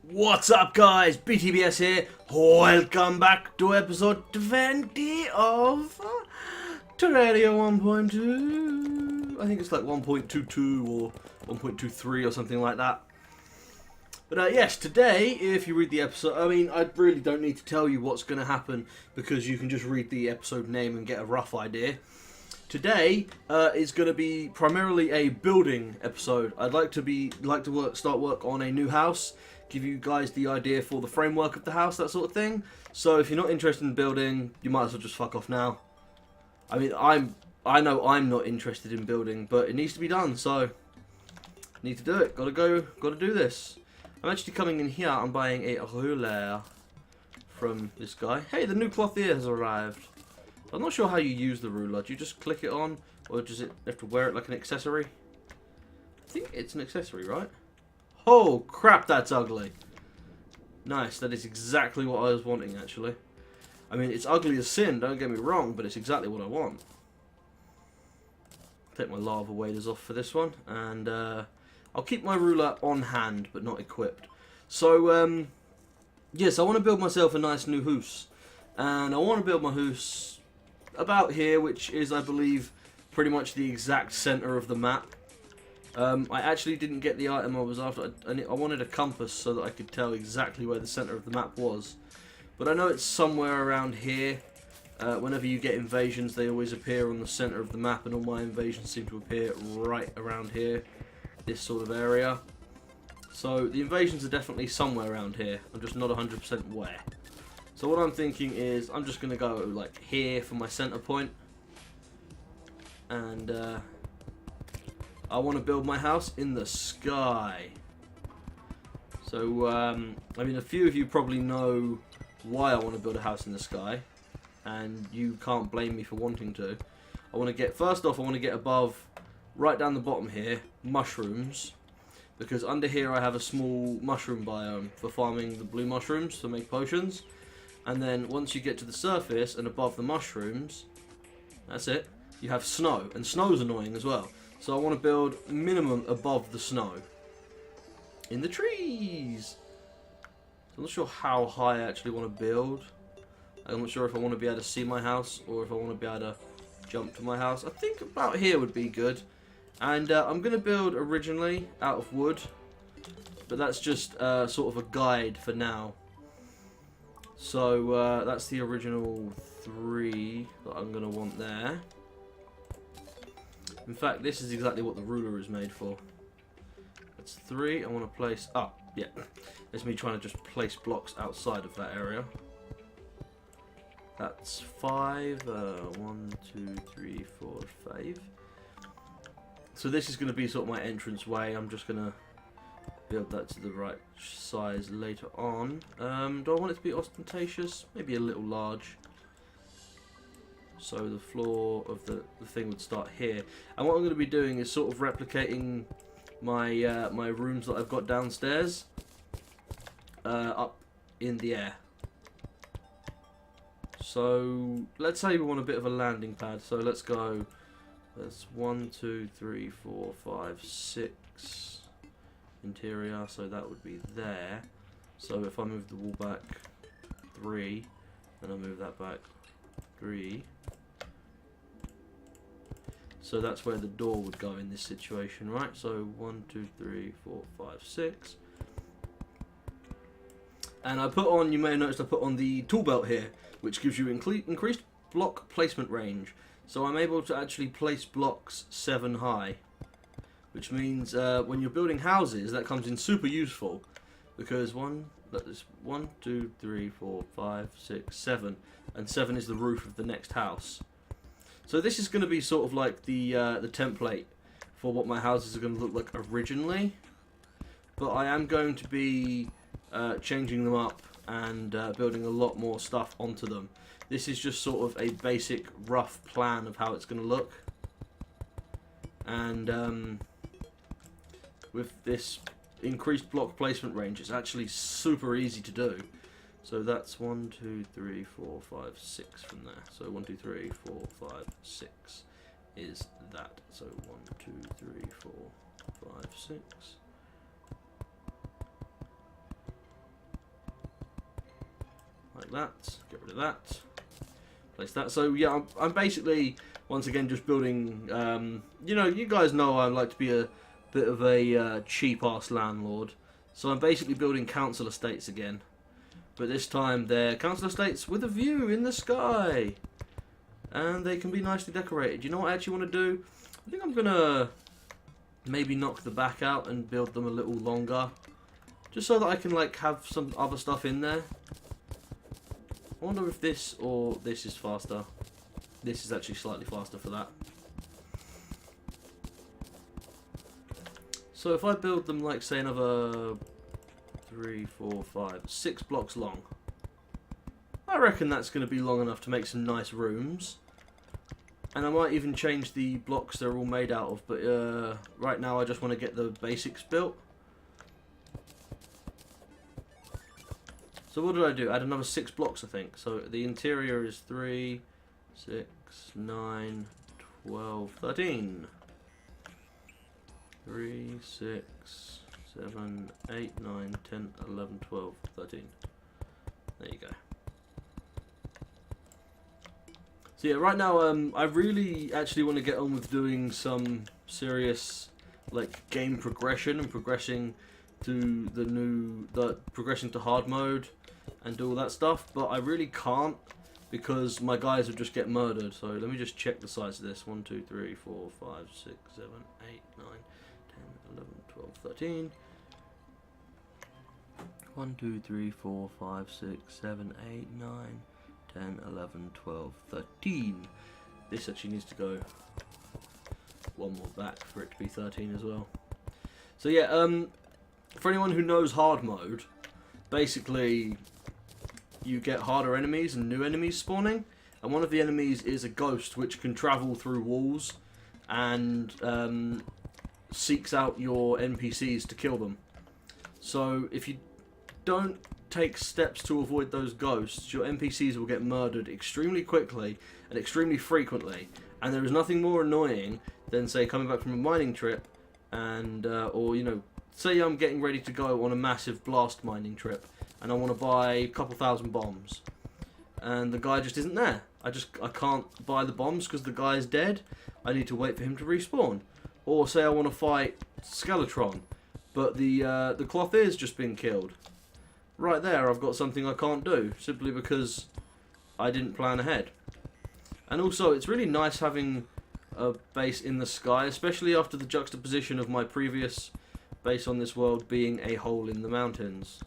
What's up guys, BTBS here, welcome back to episode 20 of Terraria 1.2, I think it's like 1.22 or 1.23 or something like that. But yes, today, if you read the episode, I mean, I really don't need to tell you what's going to happen because you can just read the episode name and get a rough idea. Today is going to be primarily a building episode. I'd like to start work on a new house, give you guys the idea for the framework of the house, that sort of thing. So if you're not interested in building, you might as well just fuck off now. I mean, I know I'm not interested in building, but it needs to be done, so need to do it. Gotta do this. I'm actually coming in here. I'm buying a ruler from this guy. Hey, the new clothier has arrived. I'm not sure how you use the ruler. Do you just click it on, or does it have to wear it like an accessory? I think it's an accessory, right? Oh crap, that's ugly. Nice, that is exactly what I was wanting, actually. I mean, it's ugly as sin, don't get me wrong, but it's exactly what I want. Take my lava waders off for this one, and I'll keep my ruler on hand, but not equipped. So, yes, I want to build myself a nice new house. And I want to build my house about here, which is, I believe, pretty much the exact center of the map. I actually didn't get the item I was after. I wanted a compass so that I could tell exactly where the center of the map was. But I know it's somewhere around here. Whenever you get invasions, they always appear on the center of the map, and all my invasions seem to appear right around here, this sort of area. So the invasions are definitely somewhere around here. I'm just not 100% where. So what I'm thinking is I'm just going to go like here for my center point. And I want to build my house in the sky. So, I mean, a few of you probably know why I want to build a house in the sky. And you can't blame me for wanting to. I want to get, first off, I want to get above, right down the bottom here, mushrooms. Because under here I have a small mushroom biome for farming the blue mushrooms to make potions. And then once you get to the surface and above the mushrooms, that's it, you have snow. And snow's annoying as well. So I want to build minimum above the snow. In the trees! So I'm not sure how high I actually want to build. I'm not sure if I want to be able to see my house or if I want to be able to jump to my house. I think about here would be good. And I'm going to build originally out of wood. But that's just sort of a guide for now. So that's the original 3 that I'm going to want there. In fact, this is exactly what the ruler is made for. That's 3. I want to place... Oh, yeah. That's me trying to just place blocks outside of that area. That's 5. 1, 2, 3, 4, 5. So this is going to be sort of my entrance way. I'm just going to build that to the right size later on. Do I want it to be ostentatious? Maybe a little large. So the floor of the thing would start here. And what I'm going to be doing is sort of replicating my my rooms that I've got downstairs up in the air. So let's say we want a bit of a landing pad. So let's go. That's 1, 2, 3, 4, 5, 6 interior. So that would be there. So if I move the wall back 3, then I move that back 3. So that's where the door would go in this situation, right? So 1, 2, 3, 4, 5, 6. And I put on, you may have noticed I put on the tool belt here, which gives you increased block placement range. So I'm able to actually place blocks 7 high, which means when you're building houses, that comes in super useful, because 1, 2, 3, 4, 5, 6, 7, and 7 is the roof of the next house. So this is going to be sort of like the template for what my houses are going to look like originally, but I am going to be changing them up and building a lot more stuff onto them. This is just sort of a basic rough plan of how it's going to look, and with this increased block placement range, it's actually super easy to do. So that's 1, 2, 3, 4, 5, 6 from there. So 1, 2, 3, 4, 5, 6 is that. So 1, 2, 3, 4, 5, 6. like that. Get rid of that. Place that. So yeah, I'm basically once again just building. You know, you guys know I like to be a bit of a cheap ass landlord. So I'm basically building council estates again, but this time they're council estates with a view in the sky, and they can be nicely decorated. You know what I actually want to do? I think I'm gonna maybe knock the back out and build them a little longer, just so that I can like have some other stuff in there. I wonder if this or this is faster. This is actually slightly faster for that. So if I build them like say another 3, 4, 5, 6 blocks long, I reckon that's going to be long enough to make some nice rooms. And I might even change the blocks they're all made out of, but right now I just want to get the basics built. So what did I do? Add another 6 blocks, I think. So the interior is 3, 6, 9, 12, 13. 3, 6, 7, 8, 9, 10, 11, 12, 13. There you go. So yeah, right now I really actually want to get on with doing some serious like game progression and progressing to progressing to hard mode and do all that stuff, but I really can't because my guys would just get murdered. So let me just check the size of this. 1, 2, 3, 4, 5, 6, 7, 8, 9, 10, 11, 12, 13. 1, 2, 3, 4, 5, 6, 7, 8, 9, 10, 11, 12, 13. This actually needs to go one more back for it to be 13 as well. So yeah, for anyone who knows hard mode, basically you get harder enemies and new enemies spawning, and one of the enemies is a ghost which can travel through walls and seeks out your NPCs to kill them. So if you don't take steps to avoid those ghosts, your NPCs will get murdered extremely quickly and extremely frequently, and there is nothing more annoying than say coming back from a mining trip and or you know, say I'm getting ready to go on a massive blast mining trip and I want to buy a couple thousand bombs and the guy just isn't there. I can't buy the bombs because the guy's dead. I need to wait for him to respawn. Or say I want to fight Skeletron, but the cloth is just been killed. Right there, I've got something I can't do, simply because I didn't plan ahead. And also, it's really nice having a base in the sky, especially after the juxtaposition of my previous base on this world being a hole in the mountains.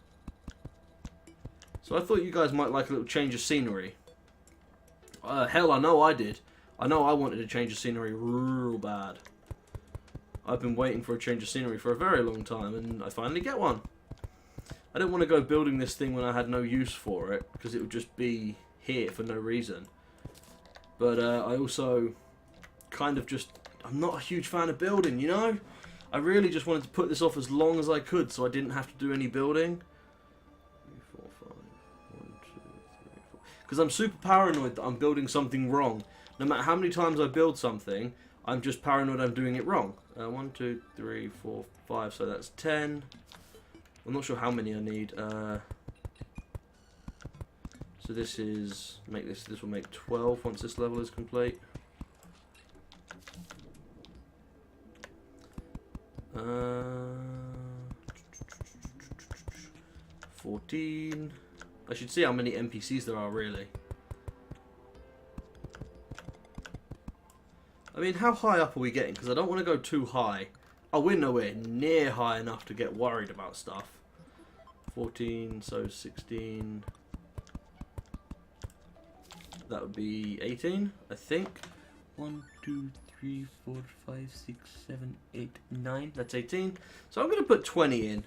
So I thought you guys might like a little change of scenery. Hell, I know I did. I know I wanted a change of scenery real bad. I've been waiting for a change of scenery for a very long time, and I finally get one. I didn't want to go building this thing when I had no use for it, because it would just be here for no reason. But I also kind of just, I'm not a huge fan of building, you know? I really just wanted to put this off as long as I could so I didn't have to do any building. 3, 4, 5, 1, 2, 3, 4. Because I'm super paranoid that I'm building something wrong. No matter how many times I build something, I'm just paranoid I'm doing it wrong. 1, 2, 3, 4, 5, so that's 10. I'm not sure how many I need. So this is this will make 12 once this level is complete. 14. I should see how many NPCs there are really. I mean, how high up are we getting? Because I don't want to go too high. Oh, we're nowhere near high enough to get worried about stuff. 14, so 16. That would be 18, I think. 1, 2, 3, 4, 5, 6, 7, 8, 9. That's 18. So I'm going to put 20 in.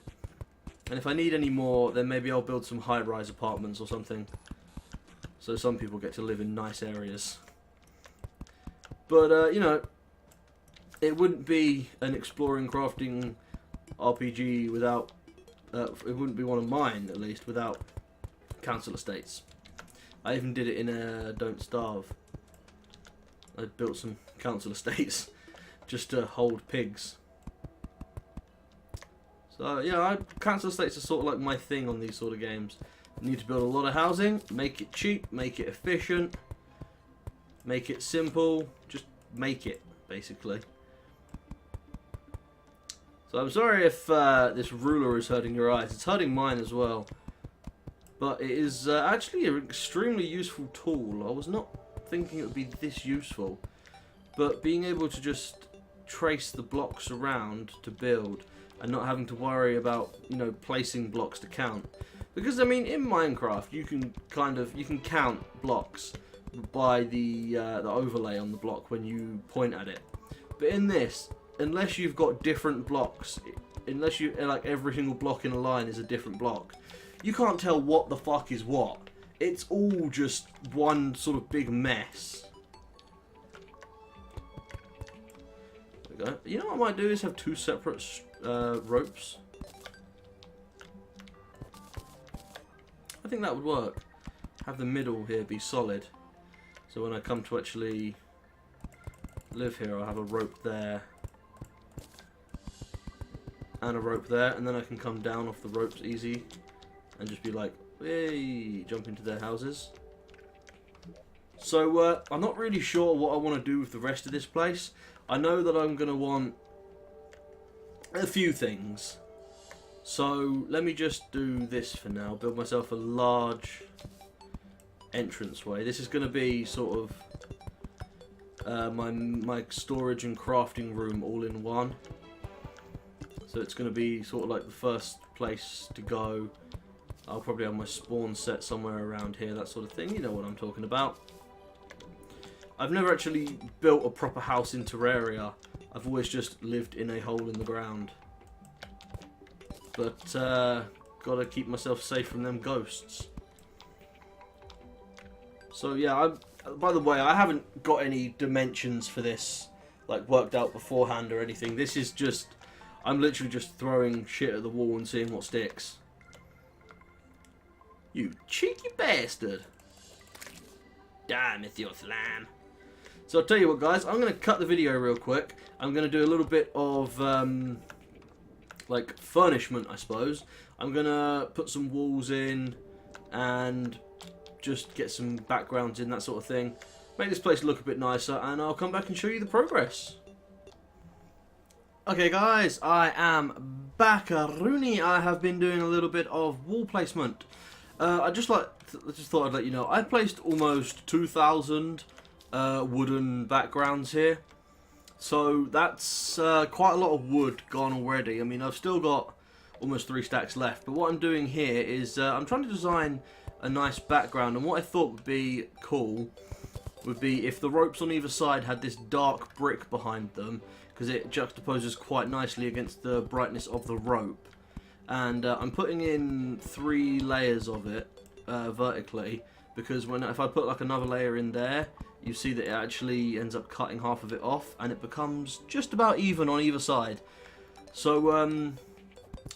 And if I need any more, then maybe I'll build some high-rise apartments or something. So some people get to live in nice areas. But, you know, it wouldn't be an exploring, crafting RPG without... it wouldn't be one of mine, at least, without council estates. I even did it in Don't Starve. I built some council estates just to hold pigs. So yeah, council estates are sort of like my thing on these sort of games. You need to build a lot of housing, make it cheap, make it efficient, make it simple, just make it, basically. So I'm sorry if this ruler is hurting your eyes. It's hurting mine as well. But it is actually an extremely useful tool. I was not thinking it would be this useful. But being able to just trace the blocks around to build and not having to worry about, you know, placing blocks to count. Because, I mean, in Minecraft, you can count blocks by the overlay on the block when you point at it. But in this, unless you've got different blocks, unless you, like, every single block in a line is a different block, you can't tell what the fuck is what. It's all just one sort of big mess. There we go. You know what I might do is have two separate ropes. I think that would work. Have the middle here be solid. So when I come to actually live here, I'll have a rope there. And a rope there. And then I can come down off the ropes easy. And just be like, hey, jump into their houses. So I'm not really sure what I want to do with the rest of this place. I know that I'm going to want a few things. So let me just do this for now. Build myself a large entranceway. This is going to be sort of my storage and crafting room all in one. So it's going to be sort of like the first place to go. I'll probably have my spawn set somewhere around here, that sort of thing. You know what I'm talking about. I've never actually built a proper house in Terraria. I've always just lived in a hole in the ground. But, gotta keep myself safe from them ghosts. So yeah, by the way, I haven't got any dimensions for this, like, worked out beforehand or anything. This is just, I'm literally just throwing shit at the wall and seeing what sticks. You cheeky bastard. Die, with your slime. So I'll tell you what, guys, I'm going to cut the video real quick. I'm going to do a little bit of, like, furnishment, I suppose. I'm going to put some walls in and just get some backgrounds in, that sort of thing. Make this place look a bit nicer, and I'll come back and show you the progress. Okay, guys, I am back. Rooney. I have been doing a little bit of wall placement. I just thought I'd let you know. I placed almost 2,000 wooden backgrounds here, so that's quite a lot of wood gone already. I mean, I've still got almost 3 stacks left, but what I'm doing here is I'm trying to design a nice background, and what I thought would be cool would be if the ropes on either side had this dark brick behind them, because it juxtaposes quite nicely against the brightness of the rope. And I'm putting in 3 layers of it vertically, because if I put like another layer in there, you see that it actually ends up cutting half of it off, and it becomes just about even on either side. So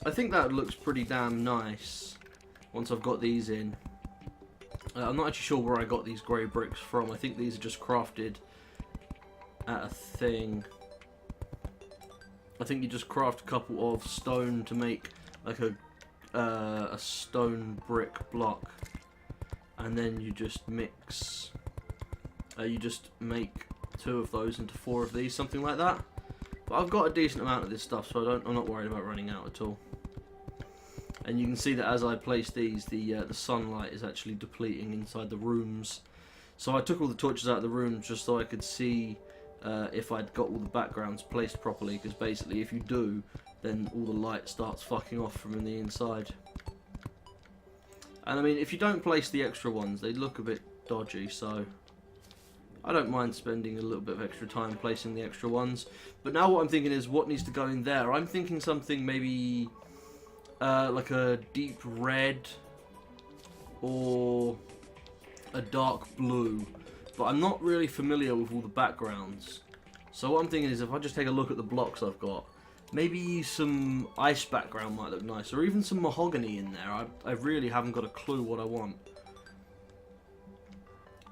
I think that looks pretty damn nice once I've got these in. I'm not actually sure where I got these grey bricks from. I think these are just crafted at a thing. I think you just craft a couple of stone to make like a stone brick block, and then you just mix. You just make 2 of those into 4 of these, something like that. But I've got a decent amount of this stuff, so I'm not worried about running out at all. And you can see that as I place these, the sunlight is actually depleting inside the rooms. So I took all the torches out of the rooms just so I could see if I'd got all the backgrounds placed properly, because basically if you do, then all the light starts fucking off from the inside. And I mean, if you don't place the extra ones, they look a bit dodgy, so I don't mind spending a little bit of extra time placing the extra ones. But now what I'm thinking is what needs to go in there. I'm thinking something maybe like a deep red or a dark blue, but I'm not really familiar with all the backgrounds. So what I'm thinking is if I just take a look at the blocks I've got, maybe some ice background might look nice, or even some mahogany in there. I really haven't got a clue what I want.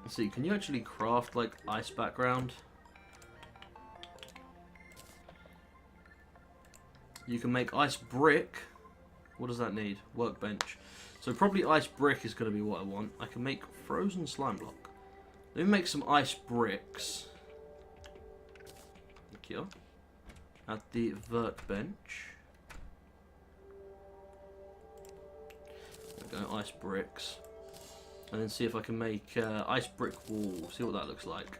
Let's see, can you actually craft like ice background? You can make ice brick, What does that need? Workbench. So probably ice brick is going to be what I want. I can make frozen slime block. Let me make some ice bricks. Thank you. At the workbench. There we go, ice bricks. And then see if I can make ice brick wall. See what that looks like.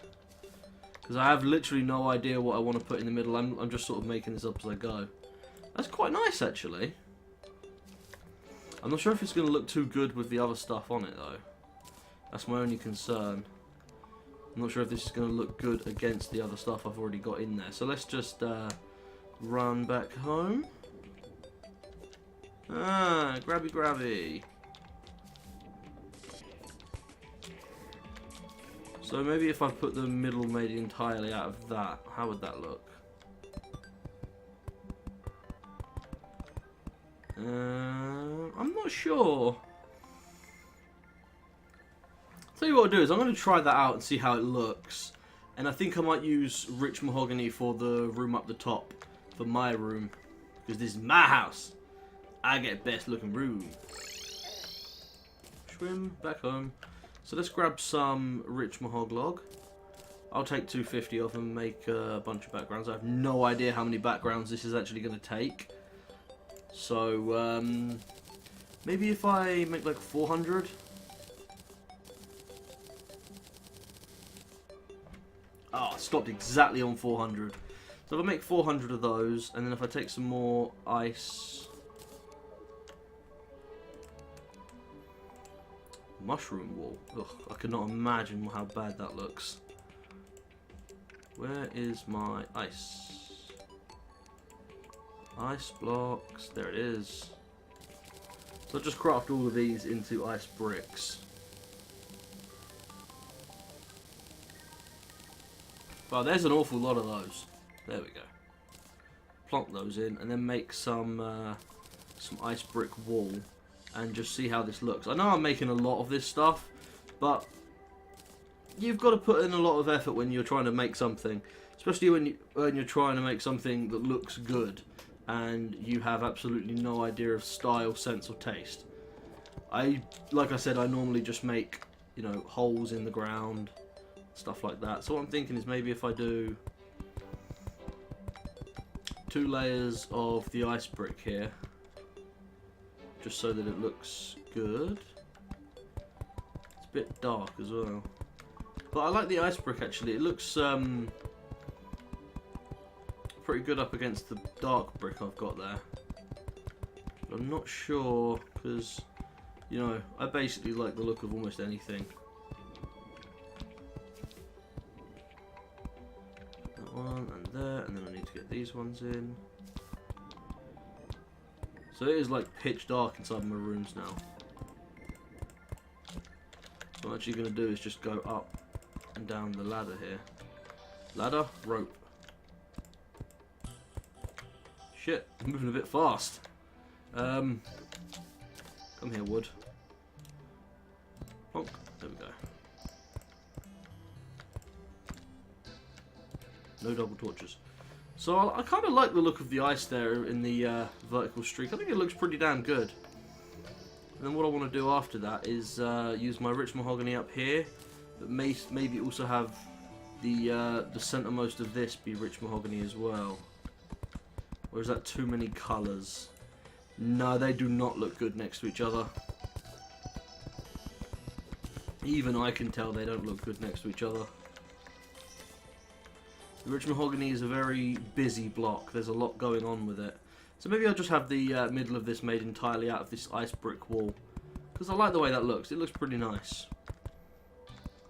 Because I have literally no idea what I want to put in the middle. I'm just sort of making this up as I go. That's quite nice, actually. I'm not sure if it's going to look too good with the other stuff on it, though. That's my only concern. I'm not sure if this is going to look good against the other stuff I've already got in there. So let's just run back home. Ah, grabby grabby. So maybe if I put the middle made entirely out of that, how would that look? I'm not sure. Tell you what I'll do is I'm going to try that out and see how it looks. And I think I might use rich mahogany for the room up the top, for my room. Because this is my house. I get best looking room. Swim back home. So let's grab some rich mahog log. I'll take 250 of them and make a bunch of backgrounds. I have no idea how many backgrounds this is actually going to take. So, maybe if I make like 400. Oh, it stopped exactly on 400. So if I make 400 of those, and then if I take some more ice... Mushroom wall. Ugh, I cannot imagine how bad that looks. Where is my ice? Ice blocks. There it is. So I'll just craft all of these into ice bricks. Well, there's an awful lot of those. There we go. Plonk those in, and then make some ice brick wall. And just see how this looks. I know I'm making a lot of this stuff, but you've got to put in a lot of effort when you're trying to make something, especially when you're trying to make something that looks good and you have absolutely no idea of style, sense, or taste. Like I said, I normally just make, you know, holes in the ground, stuff like that. So what I'm thinking is maybe if I do 2 layers of the ice brick here. Just so that it looks good. It's a bit dark as well. But I like the ice brick actually. It looks pretty good up against the dark brick I've got there. But I'm not sure because, you know, I basically like the look of almost anything. That one and there, and then I need to get these ones in. So it is like pitch dark inside my rooms now. So what I'm actually going to do is just go up and down the ladder here. Ladder, rope. Shit, I'm moving a bit fast. Come here, wood. Plonk. There we go. No double torches. So I kind of like the look of the ice there in the vertical streak. I think it looks pretty damn good. And then what I want to do after that is use my rich mahogany up here, but maybe also have the centermost of this be rich mahogany as well. Or is that too many colours? No, they do not look good next to each other. Even I can tell they don't look good next to each other. The rich mahogany is a very busy block. There's a lot going on with it. So maybe I'll just have the middle of this made entirely out of this ice brick wall. Because I like the way that looks. It looks pretty nice.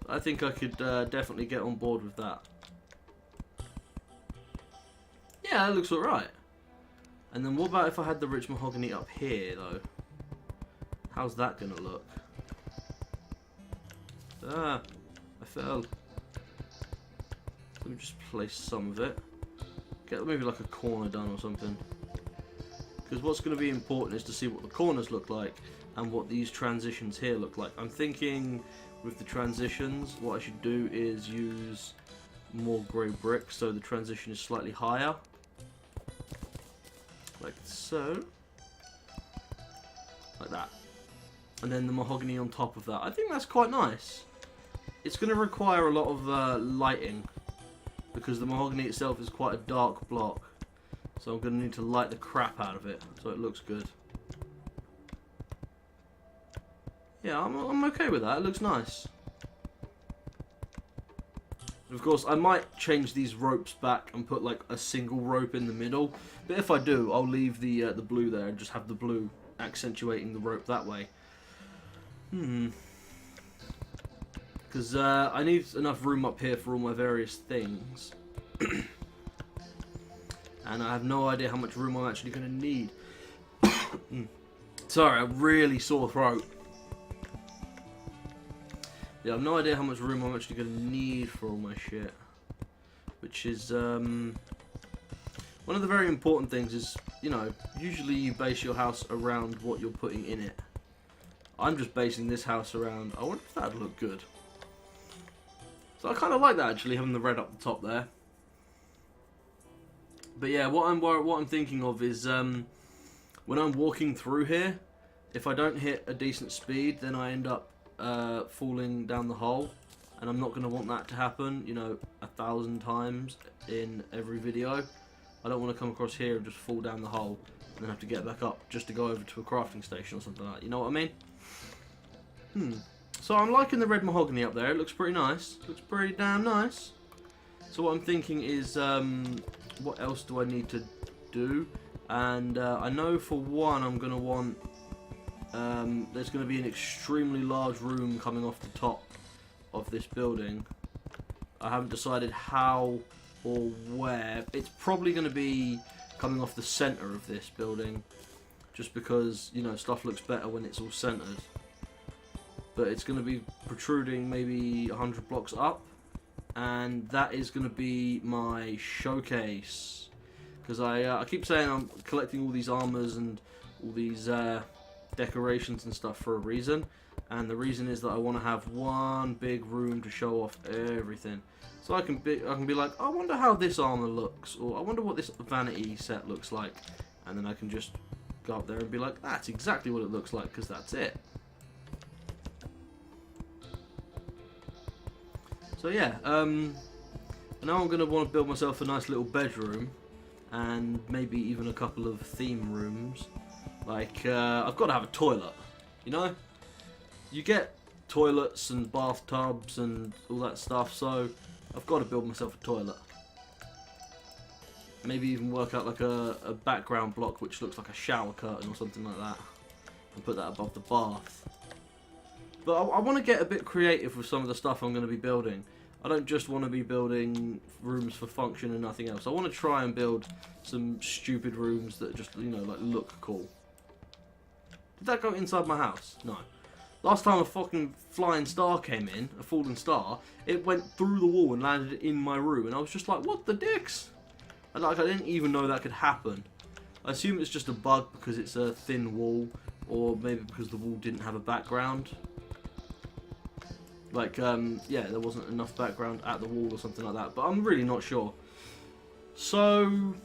I think I could definitely get on board with that. Yeah, that looks alright. And then what about if I had the rich mahogany up here, though? How's that going to look? Ah, I fell. Let me just place some of it. Get maybe like a corner done or something. Because what's going to be important is to see what the corners look like and what these transitions here look like. I'm thinking with the transitions, what I should do is use more grey brick so the transition is slightly higher. Like so. like that. And then the mahogany on top of that. I think that's quite nice. It's going to require a lot of lighting, because the mahogany itself is quite a dark block. So I'm going to need to light the crap out of it so it looks good. Yeah, I'm okay with that. It looks nice. Of course, I might change these ropes back and put like a single rope in the middle. But if I do, I'll leave the blue there and just have the blue accentuating the rope that way. Because I need enough room up here for all my various things. And I have no idea how much room I'm actually going to need. Sorry, a really sore throat. Yeah, I have no idea how much room I'm actually going to need for all my shit. Which is, one of the very important things is, you know, usually you base your house around what you're putting in it. I'm just basing this house around, I wonder if that'd look good. So I kind of like that, actually, having the red up the top there. But yeah, what I'm thinking of is, when I'm walking through here, if I don't hit a decent speed, then I end up falling down the hole, and I'm not going to want that to happen, you know, 1,000 times in every video. I don't want to come across here and just fall down the hole and then have to get back up just to go over to a crafting station or something like that, you know what I mean? So I'm liking the red mahogany up there. It looks pretty nice. Looks pretty damn nice. So what I'm thinking is, what else do I need to do? And I know for one I'm going to want, there's going to be an extremely large room coming off the top of this building. I haven't decided how or where. It's probably going to be coming off the center of this building, just because, you know, stuff looks better when it's all centered. But it's going to be protruding maybe 100 blocks up, and that is going to be my showcase. Because I keep saying I'm collecting all these armors and all these decorations and stuff for a reason, and the reason is that I want to have one big room to show off everything. So I can be like, I wonder how this armor looks, or I wonder what this vanity set looks like, and then I can just go up there and be like, that's exactly what it looks like, because that's it. So yeah, now I'm going to want to build myself a nice little bedroom, and maybe even a couple of theme rooms. Like, I've got to have a toilet, you know? You get toilets and bathtubs and all that stuff, so I've got to build myself a toilet. Maybe even work out like a background block which looks like a shower curtain or something like that, and put that above the bath. But I want to get a bit creative with some of the stuff I'm going to be building. I don't just want to be building rooms for function and nothing else. I want to try and build some stupid rooms that just, you know, like look cool. Did that go inside my house? No. Last time a fucking flying star came in, a falling star, it went through the wall and landed in my room, and I was just like, what the dicks? And like, I didn't even know that could happen. I assume it's just a bug because it's a thin wall, or maybe because the wall didn't have a background. Like, yeah, there wasn't enough background at the wall or something like that, but I'm really not sure. So,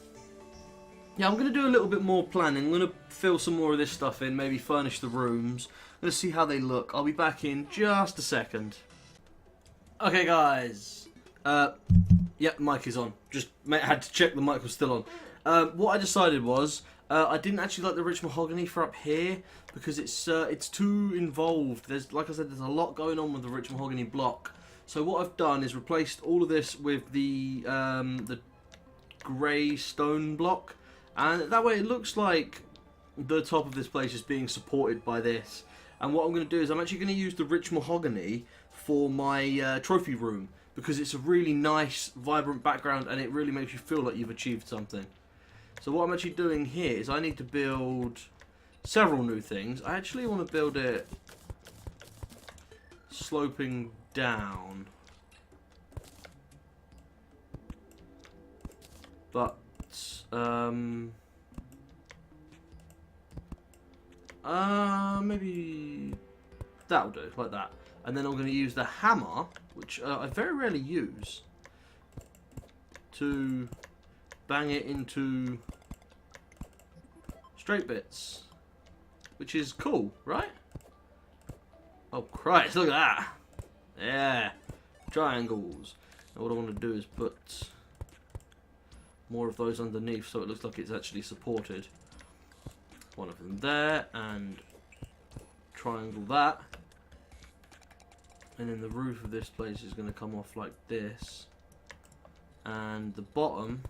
yeah, I'm going to do a little bit more planning. I'm going to fill some more of this stuff in, maybe furnish the rooms. I'm going to see how they look. I'll be back in just a second. Okay, guys. Yep, mic is on. Just had to check the mic was still on. What I decided was, I didn't actually like the rich mahogany for up here because it's too involved. There's, like I said, there's a lot going on with the rich mahogany block. So what I've done is replaced all of this with the grey stone block, and that way it looks like the top of this place is being supported by this. And what I'm going to do is I'm actually going to use the rich mahogany for my trophy room, because it's a really nice, vibrant background and it really makes you feel like you've achieved something. So what I'm actually doing here is I need to build several new things. I actually want to build it sloping down. But, maybe that'll do, like that. And then I'm going to use the hammer, which I very rarely use, to bang it into straight bits. which is cool, right? Oh Christ, look at that. Yeah, triangles. Now what I want to do is put more of those underneath so it looks like it's actually supported. One of them there, and triangle that. And then the roof of this place is going to come off like this. And the bottom,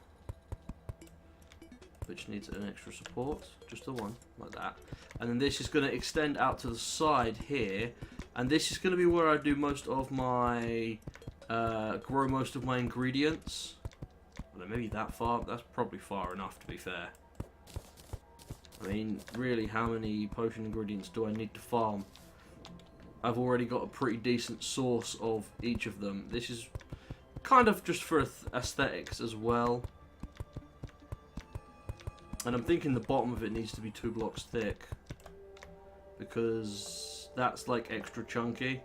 which needs an extra support, just the one, like that. And then this is going to extend out to the side here. And this is going to be where I do most of my, grow most of my ingredients. Well, maybe that far, that's probably far enough to be fair. I mean, really, how many potion ingredients do I need to farm? I've already got a pretty decent source of each of them. This is kind of just for aesthetics as well. And I'm thinking the bottom of it needs to be 2 blocks thick, because that's like extra chunky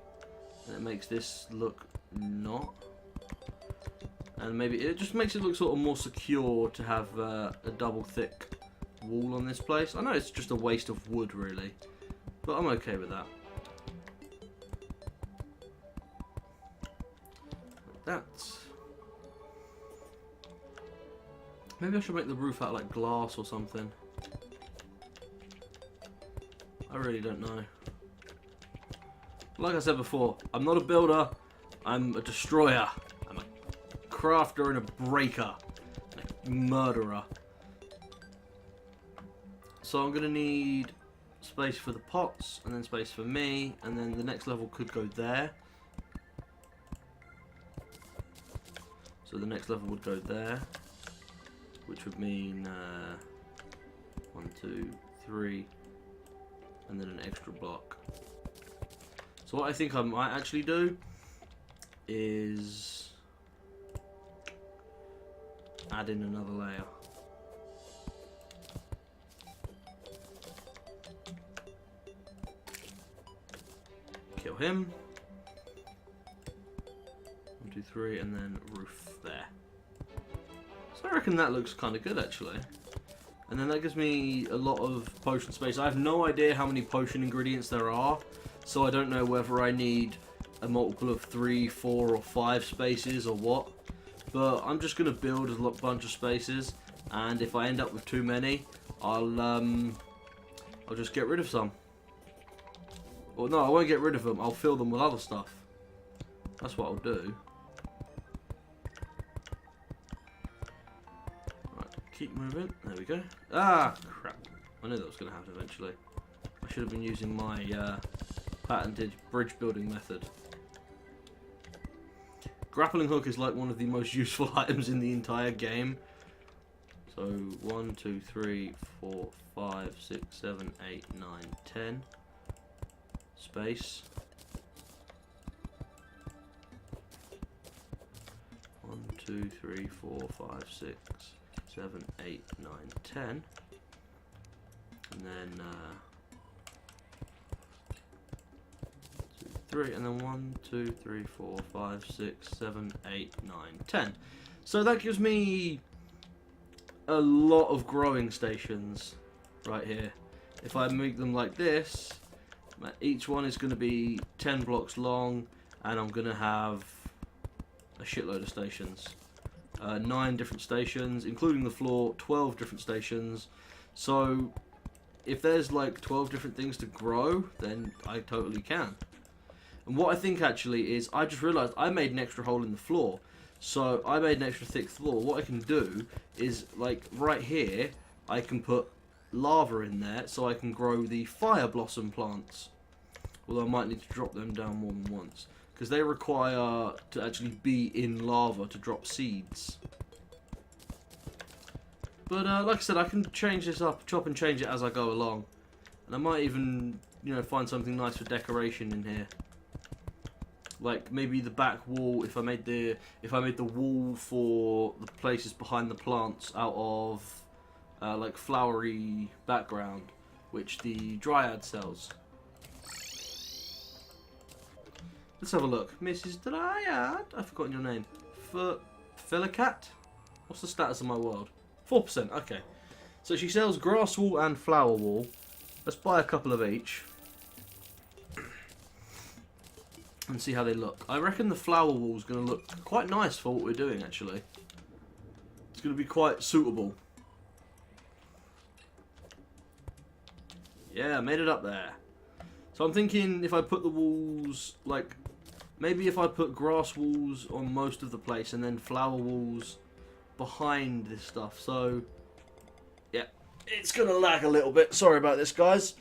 and it makes this look not. And maybe it just makes it look sort of more secure to have a double thick wall on this place. I know it's just a waste of wood really, but I'm okay with that. Like that. Maybe I should make the roof out like glass or something. I really don't know. Like I said before, I'm not a builder, I'm a destroyer. I'm a crafter and a breaker. And a murderer. So I'm going to need space for the pots, and then space for me, and then the next level could go there. So the next level would go there, which would mean 1, 2, 3, and then an extra block. So what I think I might actually do is add in another layer. Kill him. 1, 2, 3, and then roof there. So I reckon that looks kind of good actually. And then that gives me a lot of potion space. I have no idea how many potion ingredients there are, so I don't know whether I need a multiple of 3, 4, or 5 spaces or what. But I'm just going to build a bunch of spaces, and if I end up with too many, I'll just get rid of some. Or no, I won't get rid of them. I'll fill them with other stuff. That's what I'll do. Right, keep moving. There we go. Ah, crap. I knew that was going to happen eventually. I should have been using my patented bridge building method. Grappling hook is like one of the most useful items in the entire game. So 1, 2, 3, 4, 5, 6, 7, 8, 9, 10. Space. 1, 2, 3, 4, 5, 6, 7, 8, 9, 10. And then 2, 3, and then 1, 2, 3, 4, 5, 6, 7, 8, 9, 10. So that gives me a lot of growing stations right here. If I make them like this, each one is going to be 10 blocks long, and I'm going to have a shitload of stations. 9 different stations, including the floor, 12 different stations. So if there's like 12 different things to grow, then I totally can. And what I think actually is, I just realised I made an extra hole in the floor. So I made an extra thick floor. What I can do is, like right here, I can put lava in there so I can grow the fire blossom plants. Although I might need to drop them down more than once, because they require to actually be in lava to drop seeds. But like I said, I can change this up, chop and change it as I go along, and I might even, you know, find something nice for decoration in here. Like maybe the back wall. If I made the wall for the places behind the plants out of like flowery background, which the Dryad sells. Let's have a look. Mrs. Dryad, I've forgotten your name. Felicat? What's the status of my world? 4%, okay. So she sells grass wool and flower wool. Let's buy a couple of each. And see how they look. I reckon the flower wall's going to look quite nice for what we're doing, actually. It's going to be quite suitable. Yeah, I made it up there. So I'm thinking if I put the walls, like, maybe if I put grass walls on most of the place and then flower walls behind this stuff. So, yeah, it's going to lag a little bit. Sorry about this, guys.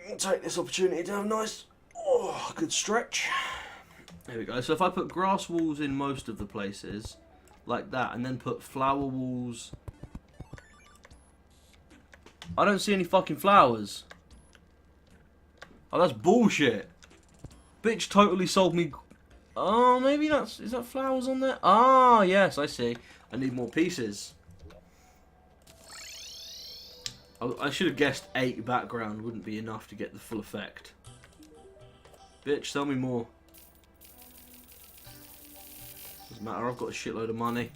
I'll take this opportunity to have a nice, good stretch. There we go. So if I put grass walls in most of the places, like that, and then put flower walls... I don't see any fucking flowers. Oh, that's bullshit. Bitch totally sold me... Oh, maybe that's... Is that flowers on there? Ah, yes, I see. I need more pieces. I should have guessed 8 background wouldn't be enough to get the full effect. Bitch, sell me more. Doesn't matter, I've got a shitload of money.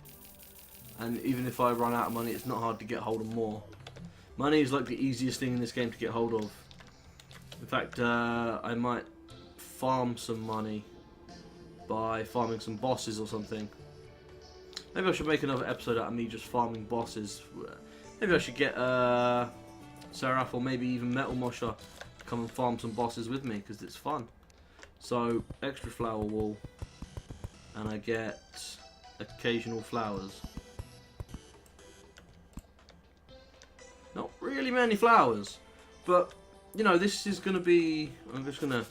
And even if I run out of money, it's not hard to get hold of more. Money is like the easiest thing in this game to get hold of. In fact, I might farm some money by farming some bosses or something. Maybe I should make another episode out of me just farming bosses. Maybe I should get Seraph or maybe even Metal Mosher to come and farm some bosses with me because it's fun. So, extra flower wall, and I get occasional flowers. Not really many flowers, but, you know, this is going to be... I'm just going to...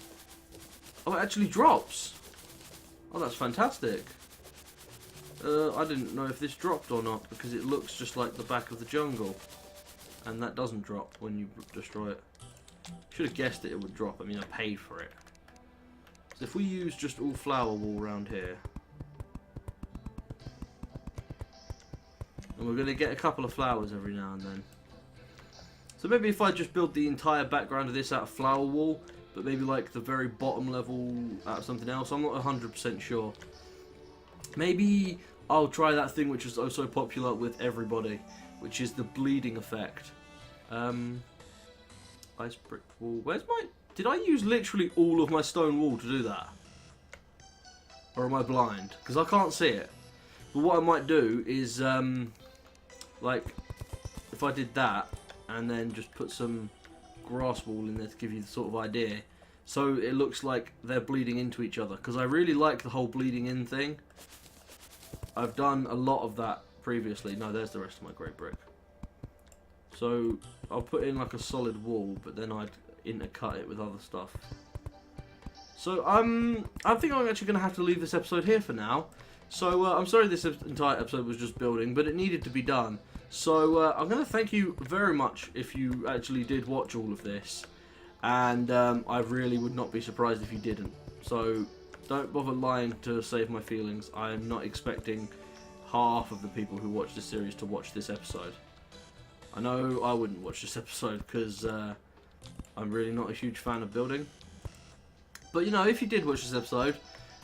Oh, it actually drops. Oh, that's fantastic. I didn't know if this dropped or not, because it looks just like the back of the jungle. And that doesn't drop when you destroy it. Should have guessed that it would drop. I mean, I paid for it. So if we use just all flower wall around here... And we're going to get a couple of flowers every now and then. So maybe if I just build the entire background of this out of flower wall, but maybe like the very bottom level out of something else. I'm not 100% sure. Maybe I'll try that thing which is also popular with everybody, which is the bleeding effect. Ice brick wall. Where's my... Did I use literally all of my stone wall to do that? Or am I blind? Because I can't see it. But what I might do is, like, if I did that, and then just put some grass wall in there to give you the sort of idea. So it looks like they're bleeding into each other. Because I really like the whole bleeding in thing. I've done a lot of that previously. No, there's the rest of my great brick. So I'll put in like a solid wall, but then I'd intercut it with other stuff. So I think I'm actually going to have to leave this episode here for now. So I'm sorry this entire episode was just building, but it needed to be done. So I'm going to thank you very much if you actually did watch all of this. And I really would not be surprised if you didn't. So don't bother lying to save my feelings. I am not expecting half of the people who watch this series to watch this episode. I know I wouldn't watch this episode because I'm really not a huge fan of building. But you know, if you did watch this episode,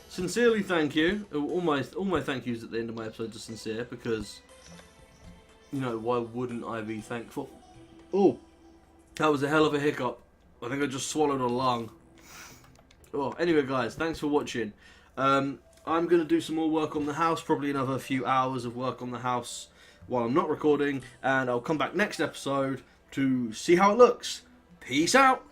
sincerely thank you. All my thank yous at the end of my episodes are sincere because, you know, why wouldn't I be thankful? Oh, that was a hell of a hiccup. I think I just swallowed a lung. Oh, anyway, guys, thanks for watching. I'm going to do some more work on the house, probably another few hours of work on the house while I'm not recording, and I'll come back next episode to see how it looks. Peace out!